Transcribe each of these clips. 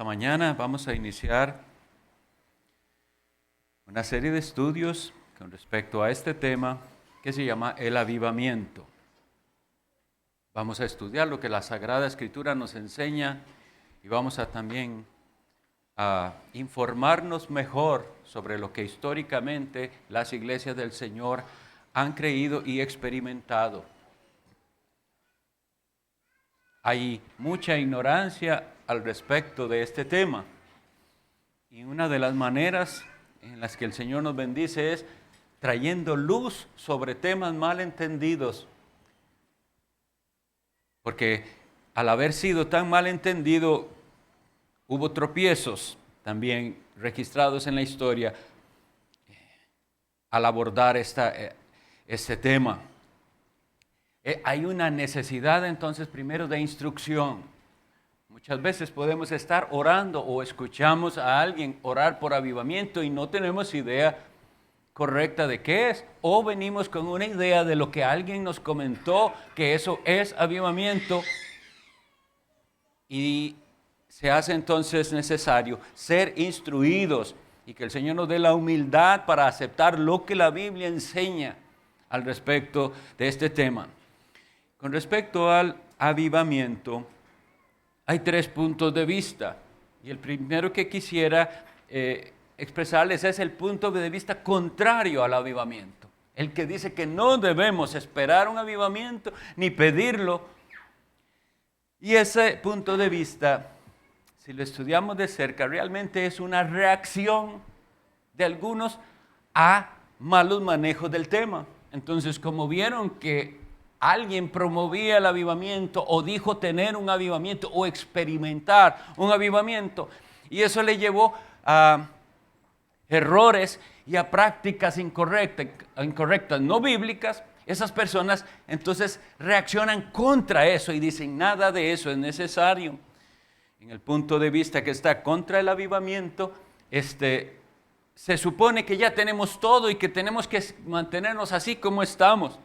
Esta mañana vamos a iniciar una serie de estudios con respecto a este tema que se llama el avivamiento. Vamos a estudiar lo que la Sagrada Escritura nos enseña y vamos a también a informarnos mejor sobre lo que históricamente las iglesias del Señor han creído y experimentado. Hay mucha ignorancia al respecto de este tema y una de las maneras en las que el Señor nos bendice es trayendo luz sobre temas mal entendidos, porque al haber sido tan mal entendido hubo tropiezos también registrados en la historia al abordar este tema. Hay una necesidad entonces primero de instrucción. Muchas veces podemos estar orando o escuchamos a alguien orar por avivamiento y no tenemos idea correcta de qué es, o venimos con una idea de lo que alguien nos comentó que eso es avivamiento, y se hace entonces necesario ser instruidos y que el Señor nos dé la humildad para aceptar lo que la Biblia enseña al respecto de este tema. Con respecto al avivamiento, hay 3 puntos de vista, y el primero que quisiera expresarles es el punto de vista contrario al avivamiento, el que dice que no debemos esperar un avivamiento ni pedirlo. Y ese punto de vista, si lo estudiamos de cerca, realmente es una reacción de algunos a malos manejos del tema. Entonces, como vieron que alguien promovía el avivamiento o dijo tener un avivamiento o experimentar un avivamiento, y eso le llevó a errores y a prácticas incorrectas, no bíblicas, esas personas entonces reaccionan contra eso y dicen nada de eso es necesario. En el punto de vista que está contra el avivamiento, se supone que ya tenemos todo y que tenemos que mantenernos así como estamos.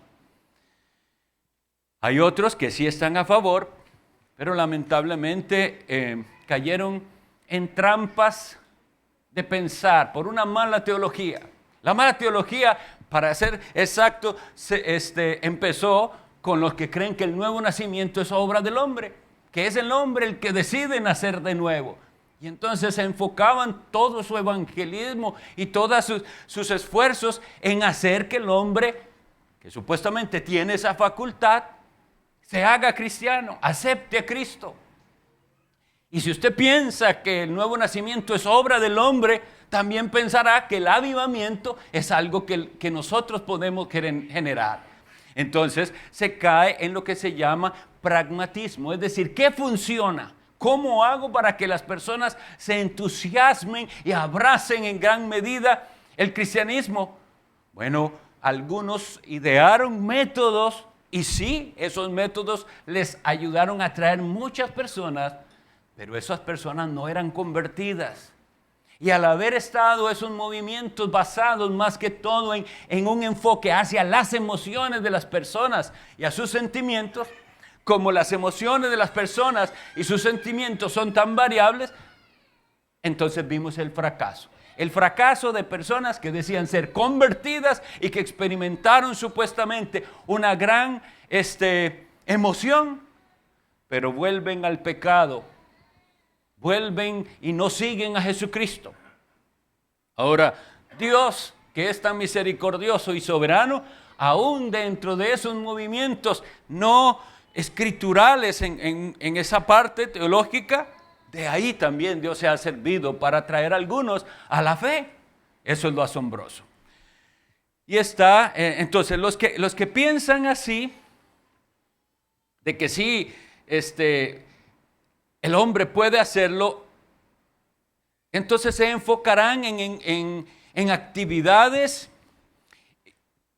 Hay otros que sí están a favor, pero lamentablemente cayeron en trampas de pensar por una mala teología. La mala teología, para ser exacto, empezó con los que creen que el nuevo nacimiento es obra del hombre, que es el hombre el que decide nacer de nuevo. Y entonces se enfocaban todo su evangelismo y todos sus esfuerzos en hacer que el hombre, que supuestamente tiene esa facultad, se haga cristiano, acepte a Cristo. Y si usted piensa que el nuevo nacimiento es obra del hombre, también pensará que el avivamiento es algo que nosotros podemos generar. Entonces se cae en lo que se llama pragmatismo, es decir, ¿qué funciona? ¿Cómo hago para que las personas se entusiasmen y abracen en gran medida el cristianismo? Bueno, algunos idearon métodos y sí, esos métodos les ayudaron a atraer muchas personas, pero esas personas no eran convertidas. Y al haber estado esos movimientos basados más que todo en un enfoque hacia las emociones de las personas y a sus sentimientos, como las emociones de las personas y sus sentimientos son tan variables, entonces vimos el fracaso. El fracaso de personas que decían ser convertidas y que experimentaron supuestamente una gran emoción, pero vuelven al pecado, vuelven y no siguen a Jesucristo. Ahora, Dios, que es tan misericordioso y soberano, aún dentro de esos movimientos no escriturales en esa parte teológica, de ahí también Dios se ha servido para traer a algunos a la fe. Eso es lo asombroso. Y entonces los que piensan así, de que sí, el hombre puede hacerlo, entonces se enfocarán en actividades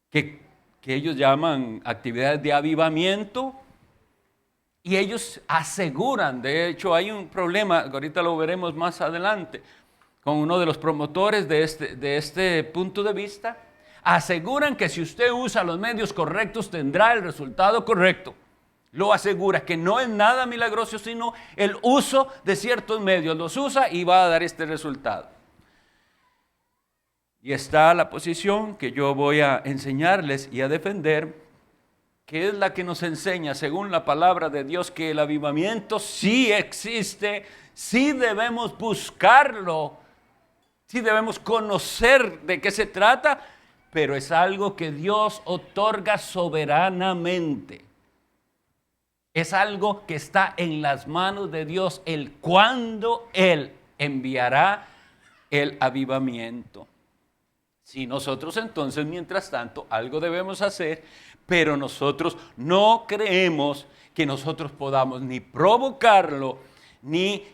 que ellos llaman actividades de avivamiento. Y ellos aseguran, de hecho hay un problema, ahorita lo veremos más adelante, con uno de los promotores de este punto de vista, aseguran que si usted usa los medios correctos tendrá el resultado correcto. lo asegura, que no es nada milagroso, sino el uso de ciertos medios. Los usa y va a dar este resultado. Y está la posición que yo voy a enseñarles y a defender, que es la que nos enseña, según la palabra de Dios, que el avivamiento sí existe, sí debemos buscarlo, sí debemos conocer de qué se trata, pero es algo que Dios otorga soberanamente. Es algo que está en las manos de Dios, el cuándo Él enviará el avivamiento. Si nosotros entonces, mientras tanto, algo debemos hacer, pero nosotros no creemos que nosotros podamos ni provocarlo, ni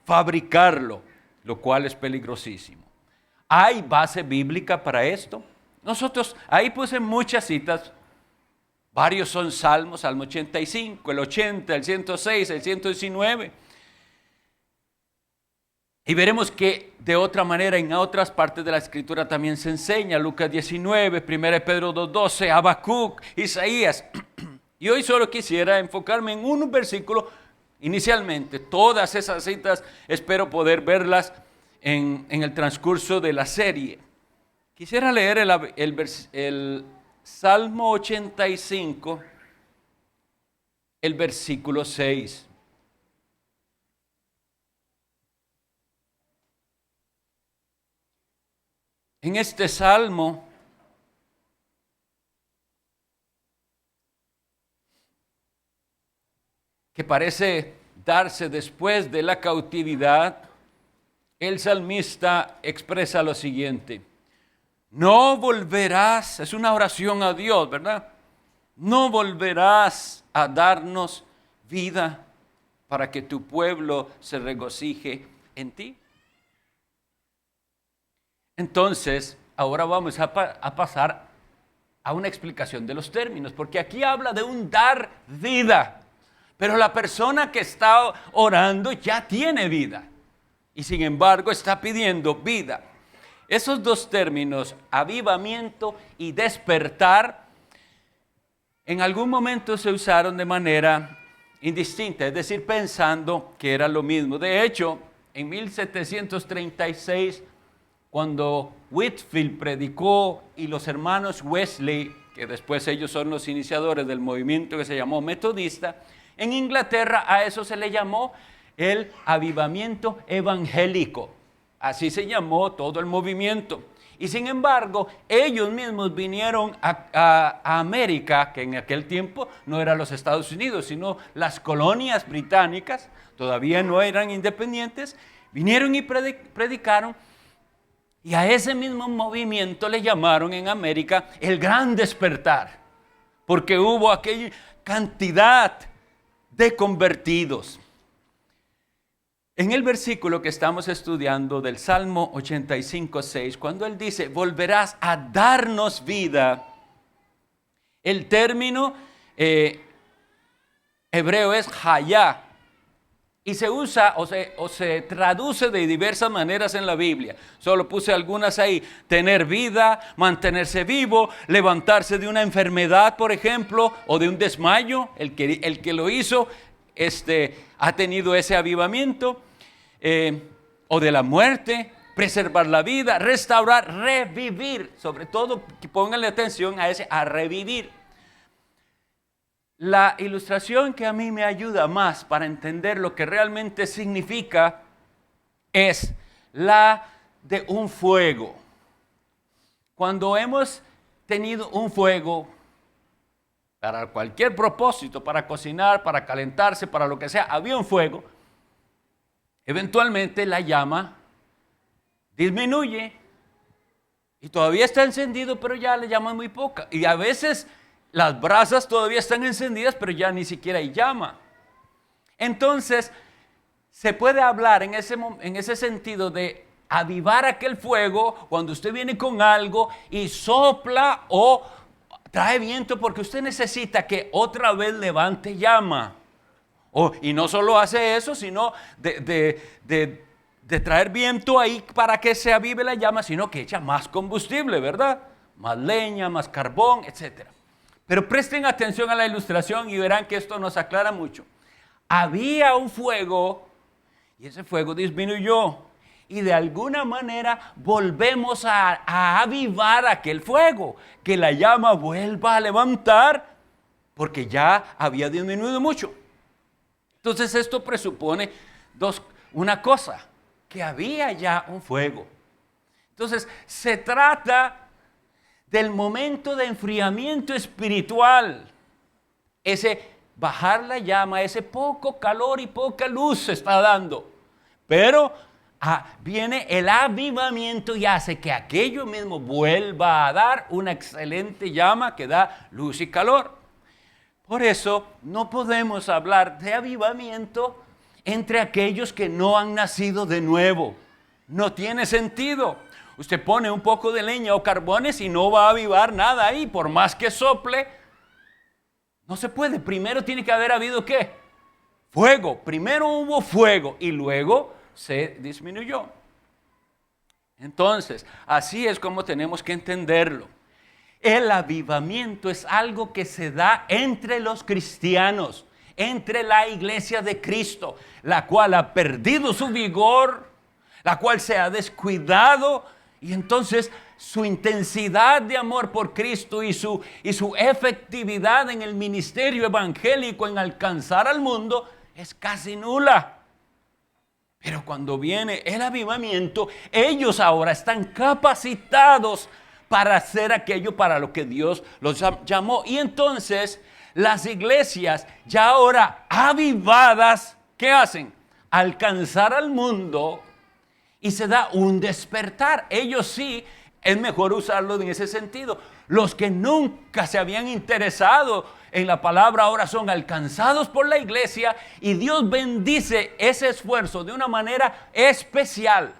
fabricarlo, lo cual es peligrosísimo. ¿Hay base bíblica para esto? Nosotros, ahí puse muchas citas, varios son salmos, Salmo 85, el 80, el 106, el 119. Y veremos que de otra manera en otras partes de la Escritura también se enseña, Lucas 19, 1 Pedro 2:12, Habacuc, Isaías. Y hoy solo quisiera enfocarme en un versículo inicialmente. Todas esas citas espero poder verlas en el transcurso de la serie. Quisiera leer el Salmo 85, el versículo 6. En este salmo, que parece darse después de la cautividad, el salmista expresa lo siguiente: no volverás, es una oración a Dios, ¿verdad? No volverás a darnos vida para que tu pueblo se regocije en ti. Entonces, ahora vamos a pasar a una explicación de los términos, porque aquí habla de un dar vida, pero la persona que está orando ya tiene vida y sin embargo está pidiendo vida. Esos dos términos, avivamiento y despertar, en algún momento se usaron de manera indistinta, es decir, pensando que era lo mismo. De hecho, en 1736, cuando Whitefield predicó y los hermanos Wesley, que después ellos son los iniciadores del movimiento que se llamó metodista, en Inglaterra a eso se le llamó el avivamiento evangélico. Así se llamó todo el movimiento. Y sin embargo, ellos mismos vinieron a América, que en aquel tiempo no eran los Estados Unidos, sino las colonias británicas, todavía no eran independientes, vinieron y predicaron. Y a ese mismo movimiento le llamaron en América el Gran Despertar, porque hubo aquella cantidad de convertidos. En el versículo que estamos estudiando del Salmo 85:6, cuando él dice, volverás a darnos vida, el término hebreo es hayá, y se usa o se traduce de diversas maneras en la Biblia. Solo puse algunas ahí: tener vida, mantenerse vivo, levantarse de una enfermedad, por ejemplo, o de un desmayo. El que lo hizo ha tenido ese avivamiento. O de la muerte, preservar la vida, restaurar, revivir. Sobre todo, pónganle atención a revivir. La ilustración que a mí me ayuda más para entender lo que realmente significa es la de un fuego. Cuando hemos tenido un fuego para cualquier propósito, para cocinar, para calentarse, para lo que sea, había un fuego, eventualmente la llama disminuye y todavía está encendido, pero ya la llama es muy poca. Y a veces las brasas todavía están encendidas, pero ya ni siquiera hay llama. Entonces, se puede hablar en ese sentido de avivar aquel fuego cuando usted viene con algo y sopla o trae viento, porque usted necesita que otra vez levante llama. Y no solo hace eso, sino de traer viento ahí para que se avive la llama, sino que echa más combustible, ¿verdad? Más leña, más carbón, etc. Pero presten atención a la ilustración y verán que esto nos aclara mucho. Había un fuego y ese fuego disminuyó. Y de alguna manera volvemos a avivar aquel fuego, que la llama vuelva a levantar, porque ya había disminuido mucho. Entonces esto presupone una cosa, que había ya un fuego. Entonces se trata del momento de enfriamiento espiritual, ese bajar la llama, ese poco calor y poca luz se está dando, pero viene el avivamiento y hace que aquello mismo vuelva a dar una excelente llama que da luz y calor. Por eso no podemos hablar de avivamiento entre aquellos que no han nacido de nuevo. No tiene sentido. Usted pone un poco de leña o carbones y no va a avivar nada ahí, por más que sople. No se puede. Primero tiene que haber habido ¿qué? Fuego. Primero hubo fuego y luego se disminuyó. Entonces, así es como tenemos que entenderlo. El avivamiento es algo que se da entre los cristianos, entre la iglesia de Cristo, la cual ha perdido su vigor, la cual se ha descuidado, y entonces su intensidad de amor por Cristo y su efectividad en el ministerio evangélico, en alcanzar al mundo, es casi nula. Pero cuando viene el avivamiento, ellos ahora están capacitados para hacer aquello para lo que Dios los llamó. Y entonces las iglesias ya ahora avivadas, ¿qué hacen? Alcanzar al mundo y se da un despertar. Ellos sí, es mejor usarlo en ese sentido. Los que nunca se habían interesado en la palabra ahora son alcanzados por la iglesia y Dios bendice ese esfuerzo de una manera especial.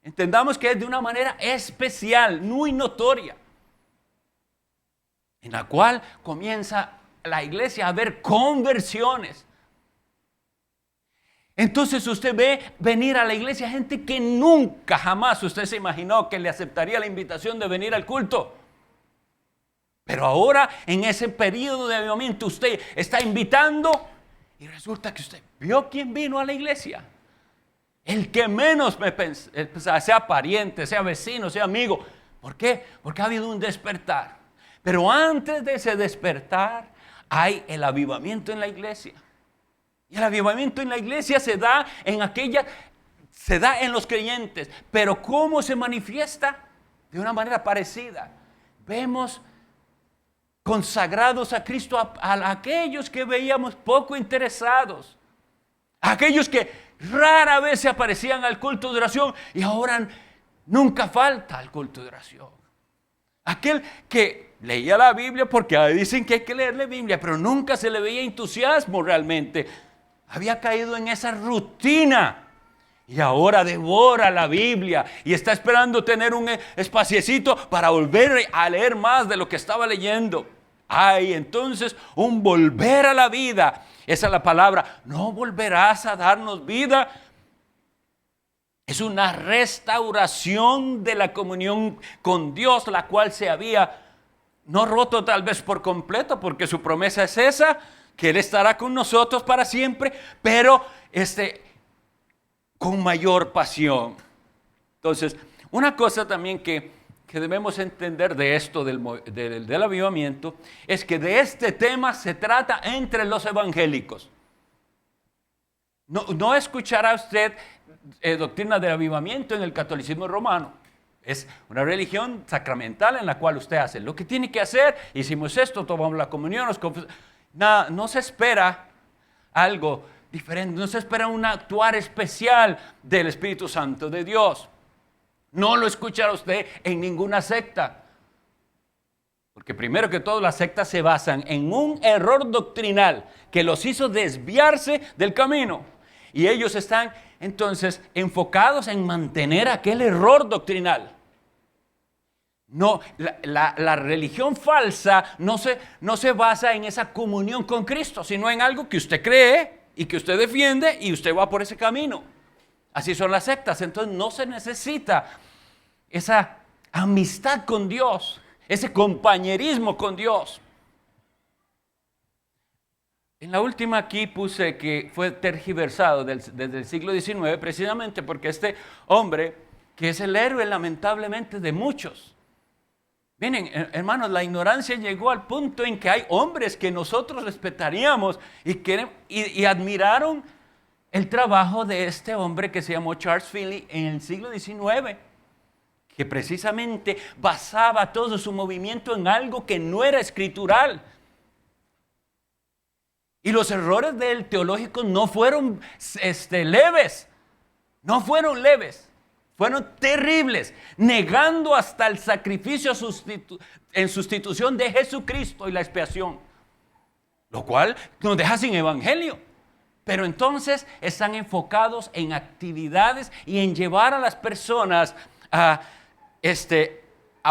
Entendamos que es de una manera especial, muy notoria, en la cual comienza la iglesia a ver conversiones. Entonces usted ve venir a la iglesia gente que nunca jamás usted se imaginó que le aceptaría la invitación de venir al culto. Pero ahora en ese periodo de avivamiento usted está invitando y resulta que usted vio quién vino a la iglesia. El que menos me pensaba, sea pariente, sea vecino, sea amigo. ¿Por qué? Porque ha habido un despertar. Pero antes de ese despertar hay el avivamiento en la iglesia. Y el avivamiento en la iglesia se da en los creyentes. Pero ¿cómo se manifiesta? De una manera parecida. Vemos consagrados a Cristo a aquellos que veíamos poco interesados. Aquellos que rara vez se aparecían al culto de oración y ahora nunca falta al culto de oración. Aquel que leía la Biblia, porque dicen que hay que leer la Biblia, pero nunca se le veía entusiasmo realmente. Había caído en esa rutina y ahora devora la Biblia y está esperando tener un espaciecito para volver a leer más de lo que estaba leyendo. Hay entonces un volver a la vida. Esa es la palabra. No volverás a darnos vida. Es una restauración de la comunión con Dios, la cual se había no roto tal vez por completo, porque su promesa es esa, que Él estará con nosotros para siempre, pero con mayor pasión. Entonces, una cosa también que debemos entender de esto del avivamiento es que de este tema se trata entre los evangélicos. No escuchará usted doctrina del avivamiento en el catolicismo romano. Es una religión sacramental en la cual usted hace lo que tiene que hacer. Hicimos esto, tomamos la comunión, no se espera algo diferente, no se espera un actuar especial del Espíritu Santo de Dios. No lo escuchará usted en ninguna secta. Porque primero que todo las sectas se basan en un error doctrinal que los hizo desviarse del camino. Y ellos están entonces enfocados en mantener aquel error doctrinal. No, la religión falsa no se basa en esa comunión con Cristo, sino en algo que usted cree y que usted defiende y usted va por ese camino. Así son las sectas. Entonces no se necesita esa amistad con Dios, ese compañerismo con Dios. En la última aquí puse que fue tergiversado desde el siglo XIX, precisamente porque este hombre, que es el héroe lamentablemente de muchos. Miren, hermanos, la ignorancia llegó al punto en que hay hombres que nosotros respetaríamos y admiraron el trabajo de este hombre que se llamó Charles Finney en el siglo XIX, que precisamente basaba todo su movimiento en algo que no era escritural. Y los errores del teológico no fueron leves, no fueron leves, fueron terribles, negando hasta el sacrificio en sustitución de Jesucristo y la expiación, lo cual nos deja sin evangelio. Pero entonces están enfocados en actividades y en llevar a las personas a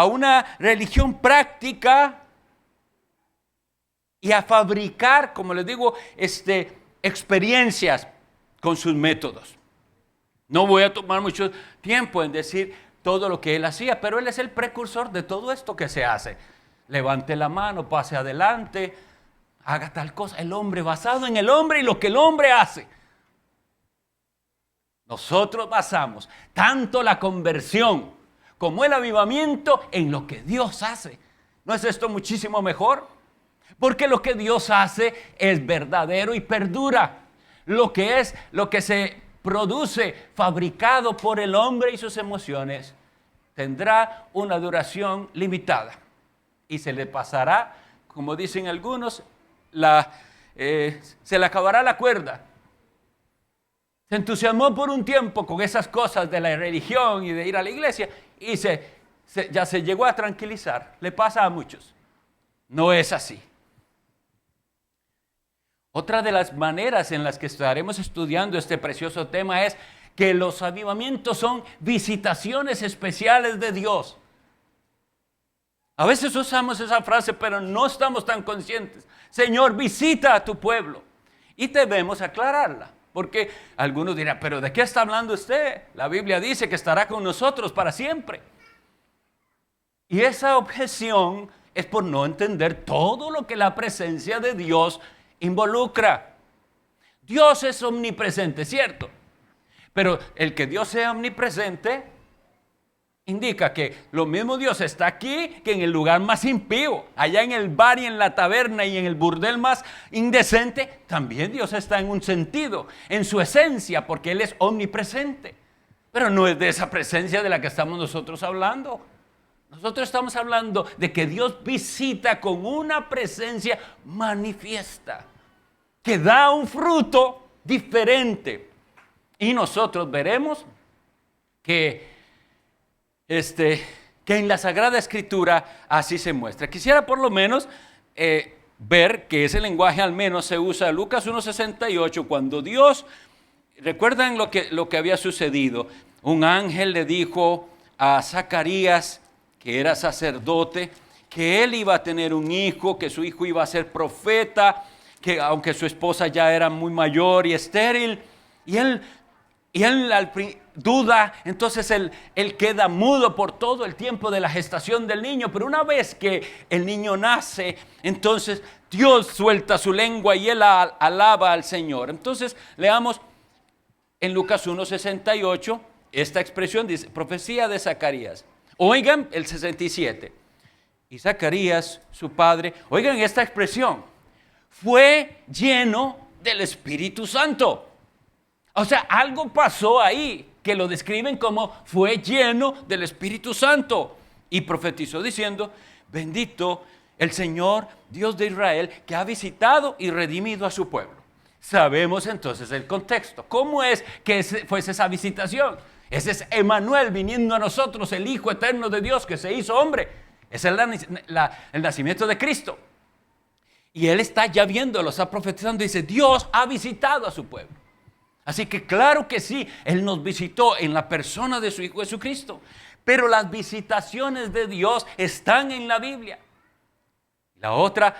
una religión práctica y a fabricar, como les digo, experiencias con sus métodos. No voy a tomar mucho tiempo en decir todo lo que él hacía, pero él es el precursor de todo esto que se hace. Levante la mano, pase adelante, haga tal cosa. El hombre, basado en el hombre y lo que el hombre hace. Nosotros basamos tanto la conversión como el avivamiento en lo que Dios hace. ¿No es esto muchísimo mejor? Porque lo que Dios hace es verdadero y perdura. Lo que se produce, fabricado por el hombre y sus emociones, tendrá una duración limitada. Y se le pasará, como dicen algunos, se le acabará la cuerda. Se entusiasmó por un tiempo con esas cosas de la religión y de ir a la iglesia y ya se llegó a tranquilizar. Le pasa a muchos. No es así. Otra de las maneras en las que estaremos estudiando este precioso tema es que los avivamientos son visitaciones especiales de Dios. A veces usamos esa frase, pero no estamos tan conscientes. Señor, visita a tu pueblo. Y debemos aclararla, porque algunos dirán, ¿pero de qué está hablando usted? La Biblia dice que estará con nosotros para siempre. Y esa objeción es por no entender todo lo que la presencia de Dios involucra. Dios es omnipresente, ¿cierto? Pero el que Dios sea omnipresente indica que lo mismo Dios está aquí que en el lugar más impío, allá en el bar y en la taberna y en el burdel más indecente. También Dios está en un sentido, en su esencia, porque Él es omnipresente. Pero no es de esa presencia de la que estamos nosotros hablando. Nosotros estamos hablando de que Dios visita con una presencia manifiesta, que da un fruto diferente. Y nosotros veremos que en la Sagrada Escritura así se muestra. Quisiera por lo menos ver que ese lenguaje al menos se usa en Lucas 1:68, cuando Dios, recuerdan lo que había sucedido. Un ángel le dijo a Zacarías, que era sacerdote, que él iba a tener un hijo, que su hijo iba a ser profeta, que aunque su esposa ya era muy mayor y estéril, y él duda, entonces él queda mudo por todo el tiempo de la gestación del niño, pero una vez que el niño nace, entonces Dios suelta su lengua y él alaba al Señor. Entonces leamos en Lucas 1:68, esta expresión dice, profecía de Zacarías. Oigan el 67. Y Zacarías, su padre, oigan esta expresión, fue lleno del Espíritu Santo. O sea, algo pasó ahí que lo describen como fue lleno del Espíritu Santo. Y profetizó diciendo, bendito el Señor, Dios de Israel, que ha visitado y redimido a su pueblo. Sabemos entonces el contexto. ¿Cómo es que fuese esa visitación? Ese es Emmanuel viniendo a nosotros, el Hijo eterno de Dios que se hizo hombre. Es el nacimiento de Cristo. Y Él está ya viéndolo, está profetizando y dice, Dios ha visitado a su pueblo. Así que claro que sí, Él nos visitó en la persona de su Hijo Jesucristo. Pero las visitaciones de Dios están en la Biblia. La otra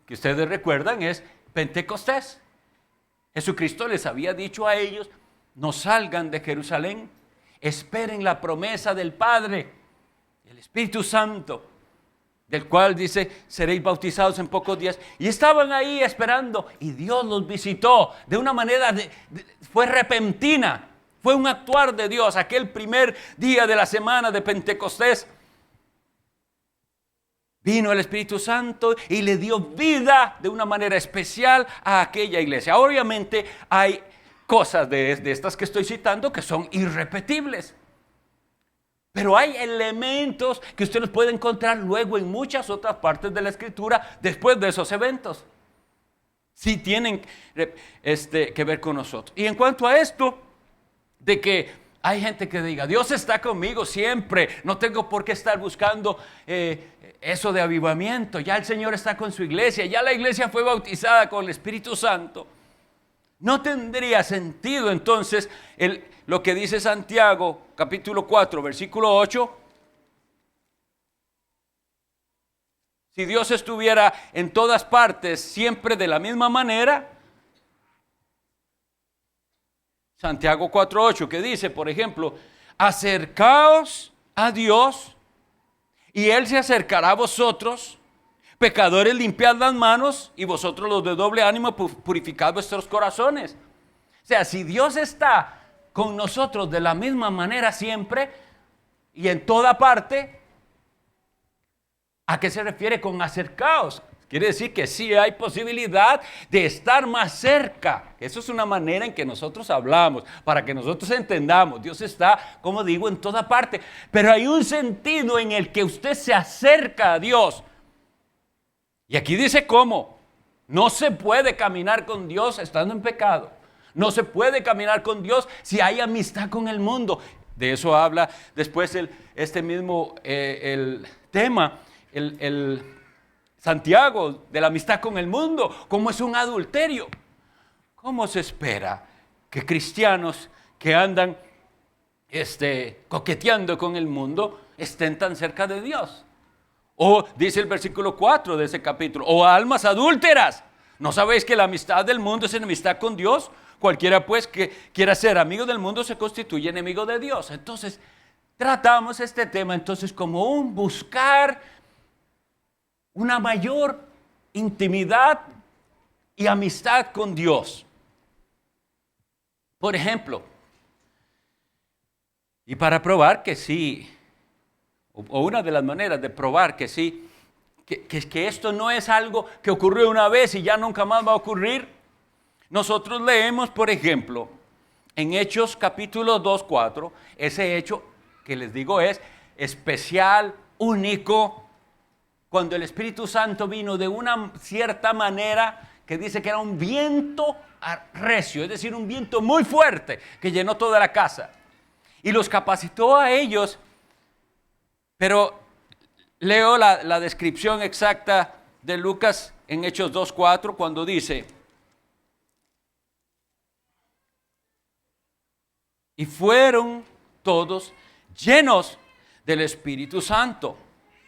que ustedes recuerdan es Pentecostés. Jesucristo les había dicho a ellos, no salgan de del cual dice, seréis bautizados en pocos días. Y estaban ahí esperando y Dios los visitó de una manera, fue repentina, fue un actuar de Dios. Aquel primer día de la semana de Pentecostés, vino el Espíritu Santo y le dio vida de una manera especial a aquella iglesia. Obviamente hay cosas de estas que estoy citando que son irrepetibles. Pero hay elementos que usted los puede encontrar luego en muchas otras partes de la Escritura después de esos eventos. Sí tienen que ver con nosotros. Y en cuanto a esto, de que hay gente que diga, Dios está conmigo siempre, no tengo por qué estar buscando eso de avivamiento, ya el Señor está con su iglesia, ya la iglesia fue bautizada con el Espíritu Santo. No tendría sentido entonces lo que dice Santiago, capítulo 4, versículo 8. Si Dios estuviera en todas partes siempre de la misma manera. Santiago 4:8, que dice, por ejemplo, acercaos a Dios y Él se acercará a vosotros. Pecadores, limpiad las manos y vosotros los de doble ánimo purificad vuestros corazones. O sea, si Dios está con nosotros de la misma manera siempre y en toda parte, ¿a qué se refiere con acercaos? Quiere decir que sí hay posibilidad de estar más cerca. Eso es una manera en que nosotros hablamos, para que nosotros entendamos. Dios está, como digo, en toda parte. Pero hay un sentido en el que usted se acerca a Dios. Y aquí dice cómo. No se puede caminar con Dios estando en pecado. No se puede caminar con Dios si hay amistad con el mundo. De eso habla después este mismo el tema, el Santiago, de la amistad con el mundo, como es un adulterio. ¿Cómo se espera que cristianos que andan coqueteando con el mundo estén tan cerca de Dios? O dice el versículo 4 de ese capítulo, o almas adúlteras, ¿no sabéis que la amistad del mundo es enemistad con Dios? Cualquiera pues que quiera ser amigo del mundo se constituye enemigo de Dios. Entonces, tratamos este tema entonces como un buscar una mayor intimidad y amistad con Dios. Por ejemplo, y para probar que sí, o una de las maneras de probar que sí, que esto no es algo que ocurrió una vez y ya nunca más va a ocurrir, nosotros leemos, por ejemplo, en Hechos capítulo 2:4, ese hecho que les digo es especial, único, cuando el Espíritu Santo vino de una cierta manera que dice que era un viento recio, es decir, un viento muy fuerte que llenó toda la casa y los capacitó a ellos. Pero leo la descripción exacta de Lucas en Hechos 2:4 cuando dice, y fueron todos llenos del Espíritu Santo.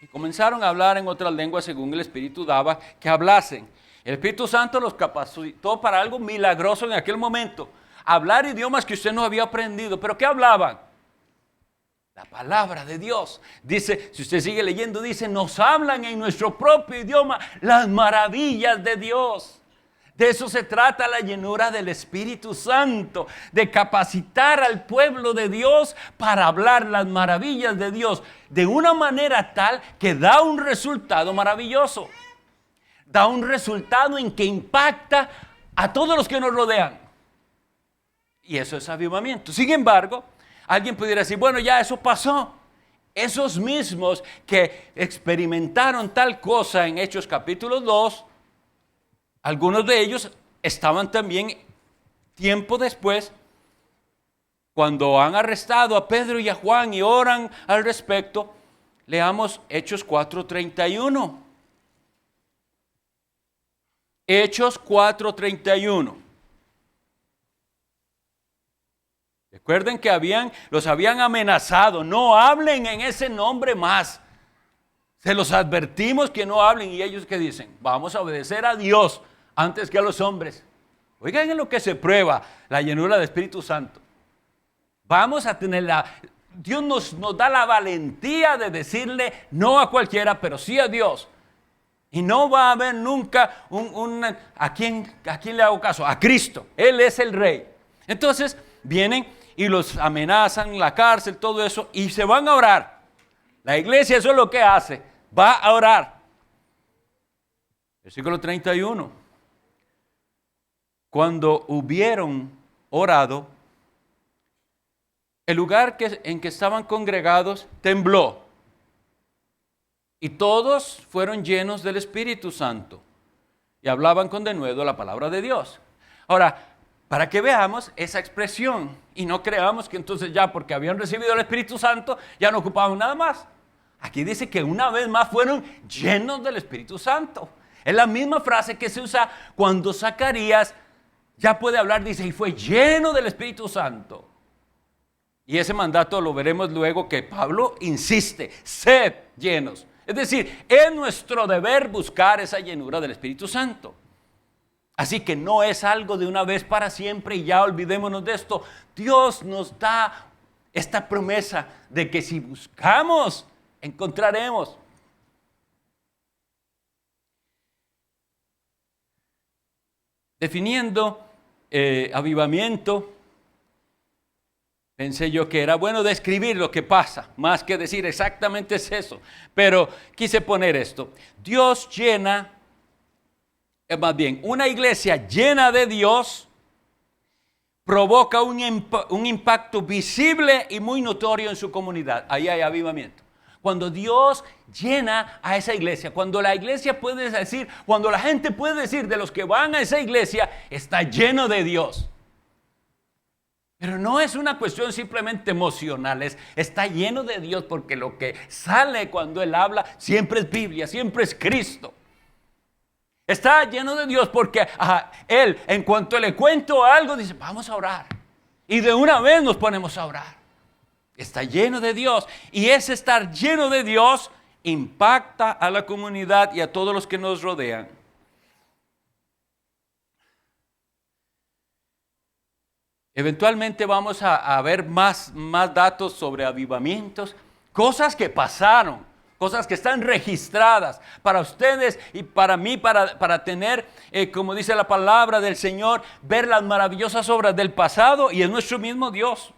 Y comenzaron a hablar en otras lenguas según el Espíritu daba que hablasen. El Espíritu Santo los capacitó para algo milagroso en aquel momento. Hablar idiomas que usted no había aprendido. ¿Pero qué hablaban? La palabra de Dios. Dice, si usted sigue leyendo, dice, nos hablan en nuestro propio idioma las maravillas de Dios. De eso se trata la llenura del Espíritu Santo, de capacitar al pueblo de Dios para hablar las maravillas de Dios de una manera tal que da un resultado maravilloso. Da un resultado en que impacta a todos los que nos rodean. Y eso es avivamiento. Sin embargo, alguien pudiera decir, bueno, ya eso pasó. Esos mismos que experimentaron tal cosa en Hechos capítulo 2, algunos de ellos estaban también tiempo después, cuando han arrestado a Pedro y a Juan y oran al respecto. Leamos Hechos 4:31. Hechos 4:31. Recuerden que los habían amenazado, no hablen en ese nombre más. Se los advertimos que no hablen, y ellos ¿qué dicen? Vamos a obedecer a Dios antes que a los hombres. Oigan en lo que se prueba la llenura del Espíritu Santo. Vamos a tener Dios nos da la valentía de decirle no a cualquiera, pero sí a Dios. Y no va a haber nunca ¿a quién le hago caso? A Cristo. Él es el Rey. Entonces vienen y los amenazan, la cárcel, todo eso, y se van a orar. La iglesia eso es lo que hace, va a orar. Versículo 31. Cuando hubieron orado, el lugar en que estaban congregados tembló y todos fueron llenos del Espíritu Santo y hablaban con denuedo la palabra de Dios. Ahora, para que veamos esa expresión y no creamos que entonces ya porque habían recibido el Espíritu Santo ya no ocupaban nada más. Aquí dice que una vez más fueron llenos del Espíritu Santo. Es la misma frase que se usa cuando Zacarías ya puede hablar, dice, y fue lleno del Espíritu Santo. Y ese mandato lo veremos luego que Pablo insiste, sed llenos. Es decir, es nuestro deber buscar esa llenura del Espíritu Santo. Así que no es algo de una vez para siempre y ya olvidémonos de esto. Dios nos da esta promesa de que si buscamos, encontraremos. Definiendo avivamiento, pensé yo que era bueno describir lo que pasa, más que decir exactamente es eso. Pero quise poner esto. Dios llena, más bien, una iglesia llena de Dios provoca un impacto visible y muy notorio en su comunidad. Ahí hay avivamiento. Cuando Dios llena a esa iglesia, cuando la iglesia puede decir, cuando la gente puede decir de los que van a esa iglesia, está lleno de Dios. Pero no es una cuestión simplemente emocional, está lleno de Dios porque lo que sale cuando Él habla siempre es Biblia, siempre es Cristo. Está lleno de Dios porque Él, en cuanto le cuento algo, dice, vamos a orar. Y de una vez nos ponemos a orar. Está lleno de Dios. Y ese estar lleno de Dios impacta a la comunidad y a todos los que nos rodean. Eventualmente vamos a ver más datos sobre avivamientos, cosas que pasaron, cosas que están registradas para ustedes y para mí, para tener, como dice la palabra del Señor, ver las maravillosas obras del pasado y es nuestro mismo Dios.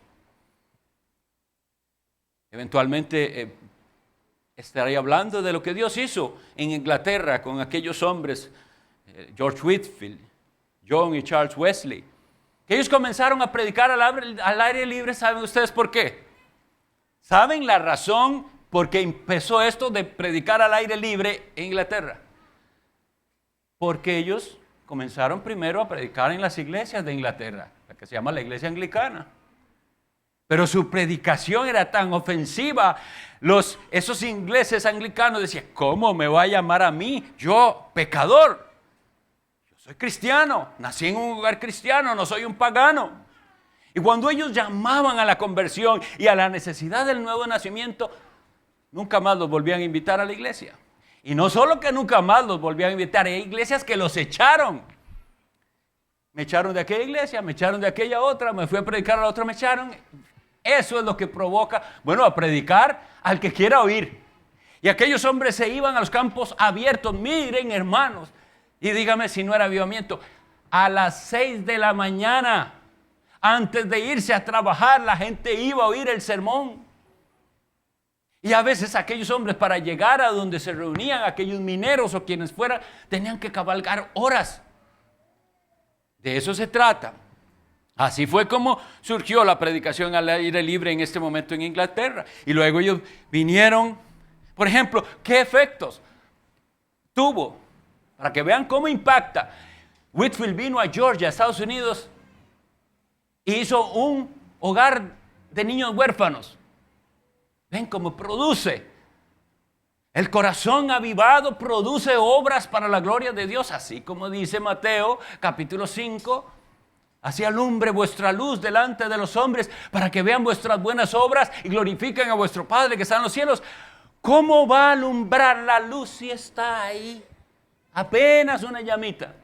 Eventualmente estaré hablando de lo que Dios hizo en Inglaterra con aquellos hombres, George Whitefield, John y Charles Wesley. Que ellos comenzaron a predicar al aire libre. ¿Saben ustedes por qué? ¿Saben la razón por qué empezó esto de predicar al aire libre en Inglaterra? Porque ellos comenzaron primero a predicar en las iglesias de Inglaterra, la que se llama la iglesia anglicana. Pero su predicación era tan ofensiva. Esos ingleses anglicanos decían, ¿cómo me va a llamar a mí? Yo, pecador. Soy cristiano, nací en un lugar cristiano, no soy un pagano. Y cuando ellos llamaban a la conversión y a la necesidad del nuevo nacimiento, nunca más los volvían a invitar a la iglesia. Y no solo que nunca más los volvían a invitar, hay iglesias que los echaron. Me echaron de aquella iglesia, me echaron de aquella otra, me fui a predicar a la otra, me echaron. Eso es lo que provoca, a predicar al que quiera oír. Y aquellos hombres se iban a los campos abiertos, miren hermanos. Y dígame si no era avivamiento. A las 6 de la mañana, antes de irse a trabajar, la gente iba a oír el sermón. Y a veces aquellos hombres, para llegar a donde se reunían, aquellos mineros o quienes fueran, tenían que cabalgar horas. De eso se trata. Así fue como surgió la predicación al aire libre en este momento en Inglaterra. Y luego ellos vinieron, por ejemplo, ¿qué efectos tuvo? Para que vean cómo impacta. Whitefield vino a Georgia, Estados Unidos, e hizo un hogar de niños huérfanos. Ven cómo produce. El corazón avivado produce obras para la gloria de Dios, así como dice Mateo capítulo 5. Así alumbre vuestra luz delante de los hombres para que vean vuestras buenas obras y glorifiquen a vuestro Padre que está en los cielos. ¿Cómo va a alumbrar la luz si está ahí? Apenas una llamita.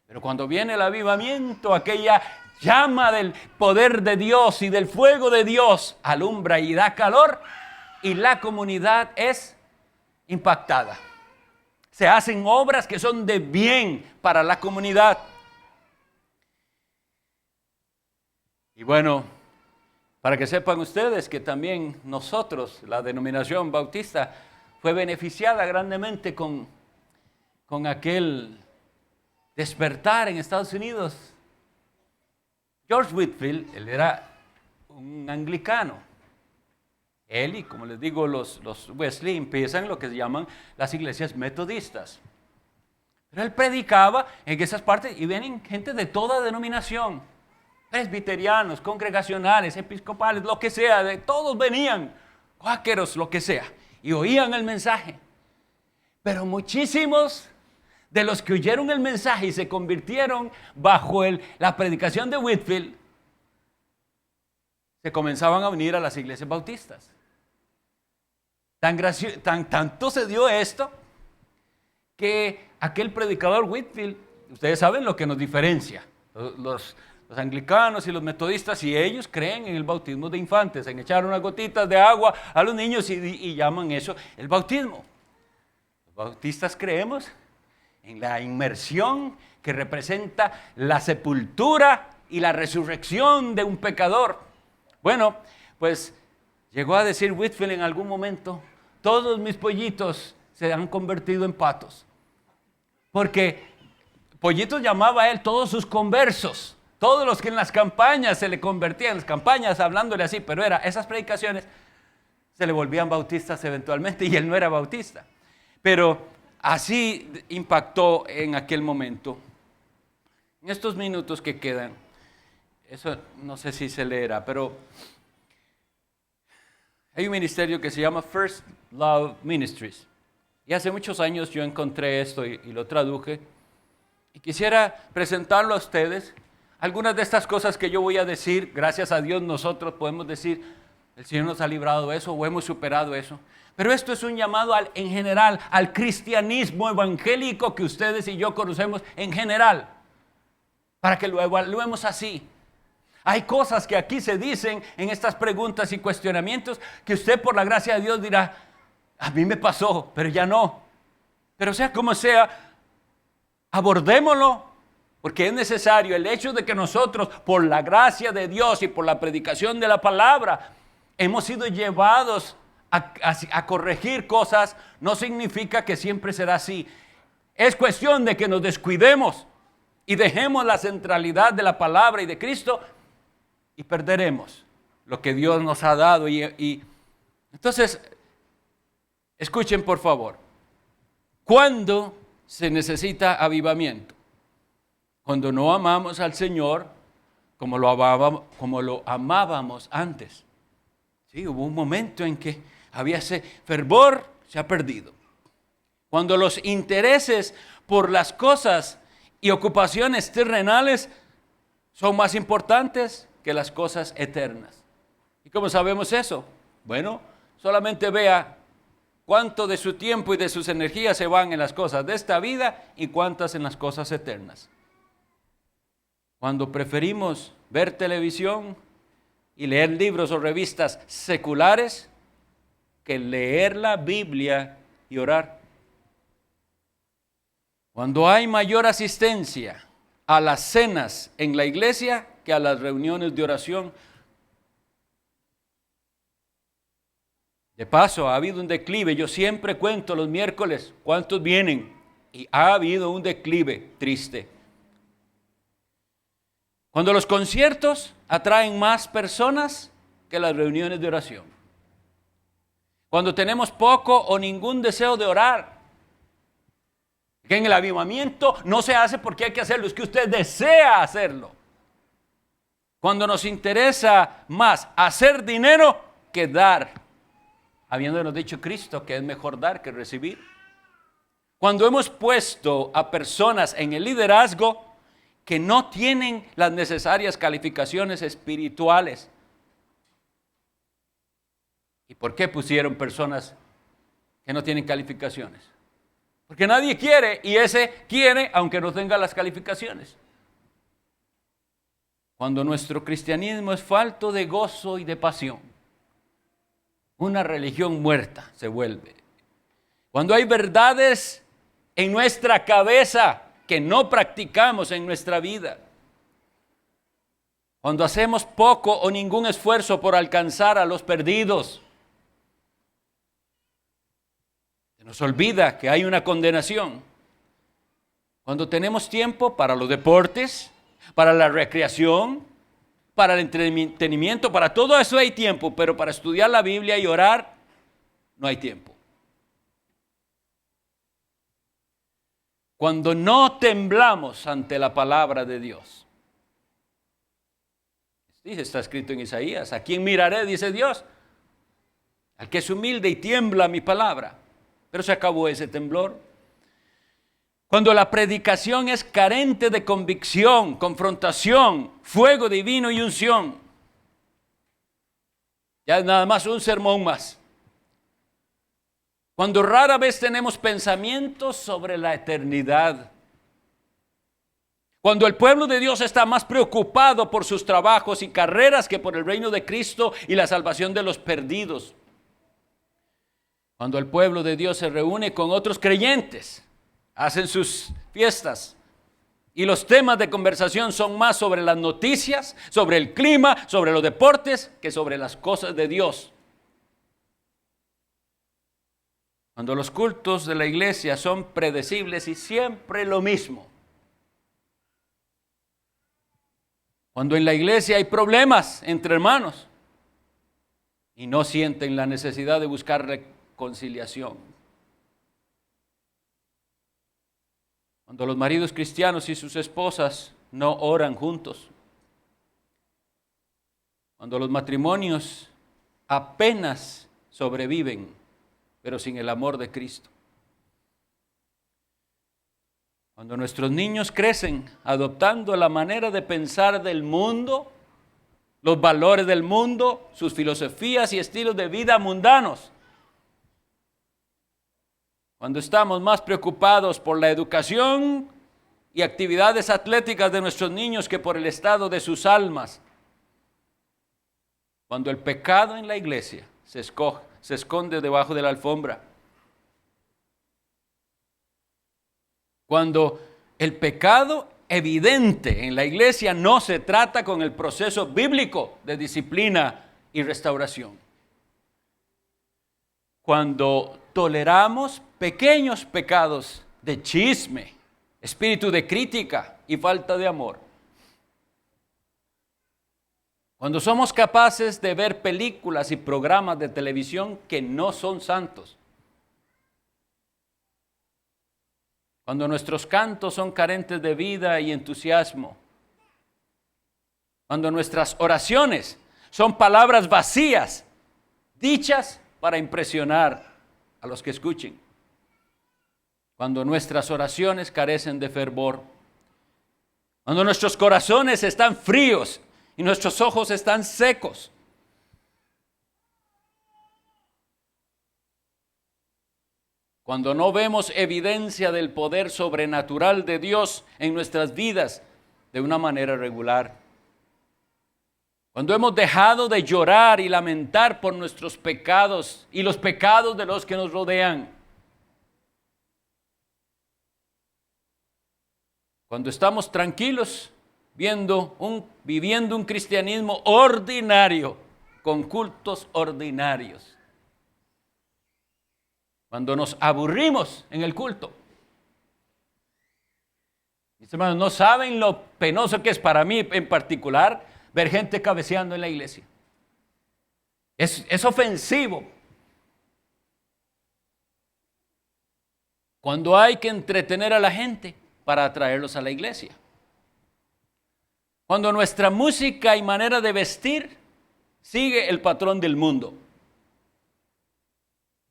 Pero cuando viene el avivamiento, aquella llama del poder de Dios y del fuego de Dios alumbra y da calor, y la comunidad es impactada. Se hacen obras que son de bien para la comunidad. Y bueno, para que sepan ustedes que también nosotros, la denominación bautista, fue beneficiada grandemente con aquel despertar en Estados Unidos. George Whitefield, él era un anglicano. Él y, como les digo, los Wesley empiezan lo que se llaman las iglesias metodistas. Pero él predicaba en esas partes y vienen gente de toda denominación. Presbiterianos, congregacionales, episcopales, lo que sea, de todos venían, cuáqueros, lo que sea, y oían el mensaje. Pero muchísimos de los que oyeron el mensaje y se convirtieron bajo la predicación de Whitefield, se comenzaban a unir a las iglesias bautistas. Tanto se dio esto que aquel predicador Whitefield, ustedes saben lo que nos diferencia, los anglicanos y los metodistas, y ellos creen en el bautismo de infantes, en echar unas gotitas de agua a los niños y llaman eso el bautismo. Los bautistas creemos en la inmersión que representa la sepultura y la resurrección de un pecador. Bueno, pues llegó a decir Whitefield en algún momento, todos mis pollitos se han convertido en patos. Porque pollitos llamaba a él todos sus conversos, todos los que en las campañas se le convertían, en las campañas hablándole así, pero esas predicaciones se le volvían bautistas eventualmente y él no era bautista. Pero así impactó en aquel momento. En estos minutos que quedan, eso no sé si se leerá, pero hay un ministerio que se llama First Love Ministries. Y hace muchos años yo encontré esto y lo traduje. Y quisiera presentarlo a ustedes. Algunas de estas cosas que yo voy a decir, gracias a Dios nosotros podemos decir, el Señor nos ha librado de eso o hemos superado eso. Pero esto es un llamado en general al cristianismo evangélico que ustedes y yo conocemos en general, para que lo evaluemos así. Hay cosas que aquí se dicen en estas preguntas y cuestionamientos que usted por la gracia de Dios dirá, a mí me pasó, pero ya no. Pero sea como sea, abordémoslo, porque es necesario. El hecho de que nosotros, por la gracia de Dios y por la predicación de la palabra, hemos sido llevados a corregir cosas, no significa que siempre será así. Es cuestión de que nos descuidemos y dejemos la centralidad de la palabra y de Cristo y perderemos lo que Dios nos ha dado. Y entonces, escuchen por favor, ¿cuándo se necesita avivamiento? Cuando no amamos al Señor como lo amábamos antes. Sí, hubo un momento en que había ese fervor, se ha perdido. Cuando los intereses por las cosas y ocupaciones terrenales son más importantes que las cosas eternas. ¿Y cómo sabemos eso? Bueno, solamente vea cuánto de su tiempo y de sus energías se van en las cosas de esta vida y cuántas en las cosas eternas. Cuando preferimos ver televisión y leer libros o revistas seculares que leer la Biblia y orar. Cuando hay mayor asistencia a las cenas en la iglesia que a las reuniones de oración. De paso, ha habido un declive. Yo siempre cuento los miércoles cuántos vienen y ha habido un declive triste. Cuando los conciertos atraen más personas que las reuniones de oración. Cuando tenemos poco o ningún deseo de orar. Que en el avivamiento no se hace porque hay que hacerlo, es que usted desea hacerlo. Cuando nos interesa más hacer dinero que dar, habiéndonos dicho Cristo que es mejor dar que recibir. Cuando hemos puesto a personas en el liderazgo que no tienen las necesarias calificaciones espirituales. ¿Y por qué pusieron personas que no tienen calificaciones? Porque nadie quiere y ese quiere aunque no tenga las calificaciones. Cuando nuestro cristianismo es falto de gozo y de pasión. Una religión muerta se vuelve. Cuando hay verdades en nuestra cabeza que no practicamos en nuestra vida. Cuando hacemos poco o ningún esfuerzo por alcanzar a los perdidos. Se nos olvida que hay una condenación. Cuando tenemos tiempo para los deportes, para la recreación, para el entretenimiento, para todo eso hay tiempo, pero para estudiar la Biblia y orar, no hay tiempo. Cuando no temblamos ante la palabra de Dios. Sí, está escrito en Isaías, ¿a quién miraré? Dice Dios. Al que es humilde y tiembla mi palabra. Pero se acabó ese temblor. Cuando la predicación es carente de convicción, confrontación, fuego divino y unción. Ya es nada más un sermón más. Cuando rara vez tenemos pensamientos sobre la eternidad. Cuando el pueblo de Dios está más preocupado por sus trabajos y carreras que por el reino de Cristo y la salvación de los perdidos. Cuando el pueblo de Dios se reúne con otros creyentes, hacen sus fiestas y los temas de conversación son más sobre las noticias, sobre el clima, sobre los deportes, que sobre las cosas de Dios. Cuando los cultos de la iglesia son predecibles y siempre lo mismo. Cuando en la iglesia hay problemas entre hermanos y no sienten la necesidad de buscar reconciliación. Cuando los maridos cristianos y sus esposas no oran juntos. Cuando los matrimonios apenas sobreviven, pero sin el amor de Cristo. Cuando nuestros niños crecen adoptando la manera de pensar del mundo, los valores del mundo, sus filosofías y estilos de vida mundanos. Cuando estamos más preocupados por la educación y actividades atléticas de nuestros niños que por el estado de sus almas. Cuando el pecado en la iglesia se esconde debajo de la alfombra. Cuando el pecado evidente en la iglesia no se trata con el proceso bíblico de disciplina y restauración. Cuando toleramos pequeños pecados de chisme, espíritu de crítica y falta de amor. Cuando somos capaces de ver películas y programas de televisión que no son santos. Cuando nuestros cantos son carentes de vida y entusiasmo. Cuando nuestras oraciones son palabras vacías, dichas para impresionar a los que escuchen. Cuando nuestras oraciones carecen de fervor. Cuando nuestros corazones están fríos y nuestros ojos están secos. Cuando no vemos evidencia del poder sobrenatural de Dios en nuestras vidas de una manera regular. Cuando hemos dejado de llorar y lamentar por nuestros pecados y los pecados de los que nos rodean. Cuando estamos tranquilos viviendo un cristianismo ordinario con cultos ordinarios. Cuando nos aburrimos en el culto. Mis hermanos, no saben lo penoso que es para mí en particular ver gente cabeceando en la iglesia. Es ofensivo. Cuando hay que entretener a la gente para atraerlos a la iglesia. Cuando nuestra música y manera de vestir sigue el patrón del mundo.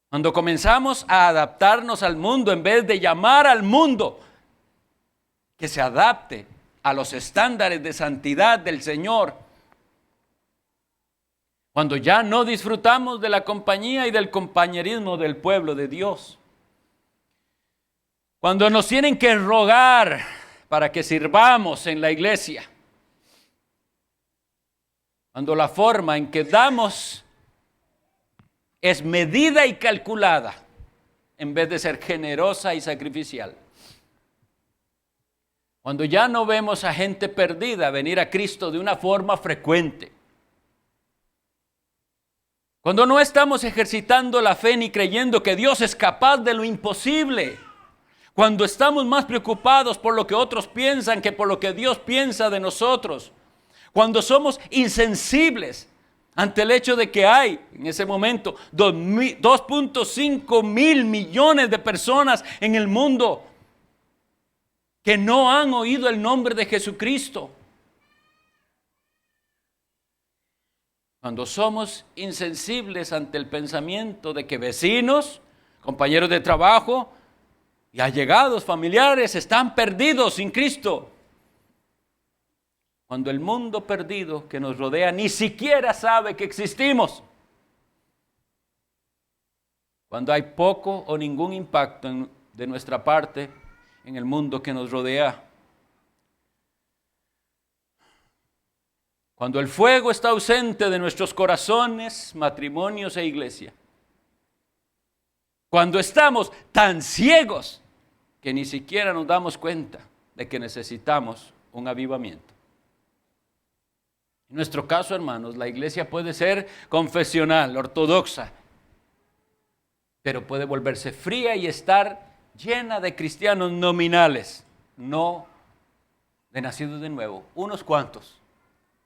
Cuando comenzamos a adaptarnos al mundo en vez de llamar al mundo que se adapte a los estándares de santidad del Señor. Cuando ya no disfrutamos de la compañía y del compañerismo del pueblo de Dios. Cuando nos tienen que rogar para que sirvamos en la iglesia. Cuando la forma en que damos es medida y calculada, en vez de ser generosa y sacrificial. Cuando ya no vemos a gente perdida venir a Cristo de una forma frecuente. Cuando no estamos ejercitando la fe ni creyendo que Dios es capaz de lo imposible. Cuando estamos más preocupados por lo que otros piensan que por lo que Dios piensa de nosotros. Cuando somos insensibles ante el hecho de que hay en ese momento 2.5 mil millones de personas en el mundo que no han oído el nombre de Jesucristo. Cuando somos insensibles ante el pensamiento de que vecinos, compañeros de trabajo y allegados, familiares están perdidos sin Cristo. Cuando el mundo perdido que nos rodea ni siquiera sabe que existimos. Cuando hay poco o ningún impacto de nuestra parte en el mundo que nos rodea. Cuando el fuego está ausente de nuestros corazones, matrimonios e iglesia. Cuando estamos tan ciegos que ni siquiera nos damos cuenta de que necesitamos un avivamiento. En nuestro caso, hermanos, la iglesia puede ser confesional, ortodoxa, pero puede volverse fría y estar llena de cristianos nominales, no de nacidos de nuevo, unos cuantos.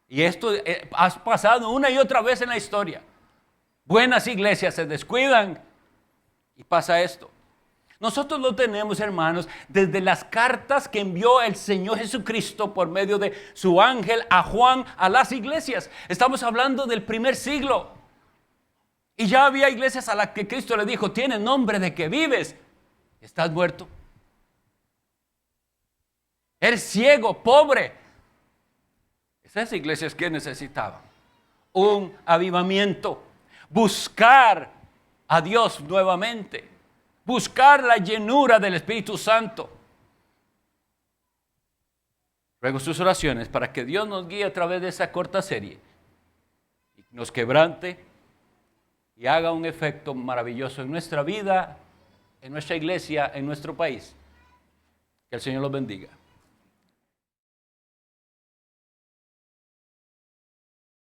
Y esto ha pasado una y otra vez en la historia. Buenas iglesias se descuidan y pasa esto. Nosotros lo tenemos, hermanos, desde las cartas que envió el Señor Jesucristo por medio de su ángel a Juan a las iglesias. Estamos hablando del primer siglo. Y ya había iglesias a las que Cristo le dijo, tienes nombre de que vives, estás muerto. Eres ciego, pobre. Esas iglesias que necesitaban un avivamiento, buscar a Dios nuevamente, buscar la llenura del Espíritu Santo. Ruego sus oraciones para que Dios nos guíe a través de esa corta serie y nos quebrante y haga un efecto maravilloso en nuestra vida, en nuestra iglesia, en nuestro país. Que el Señor los bendiga.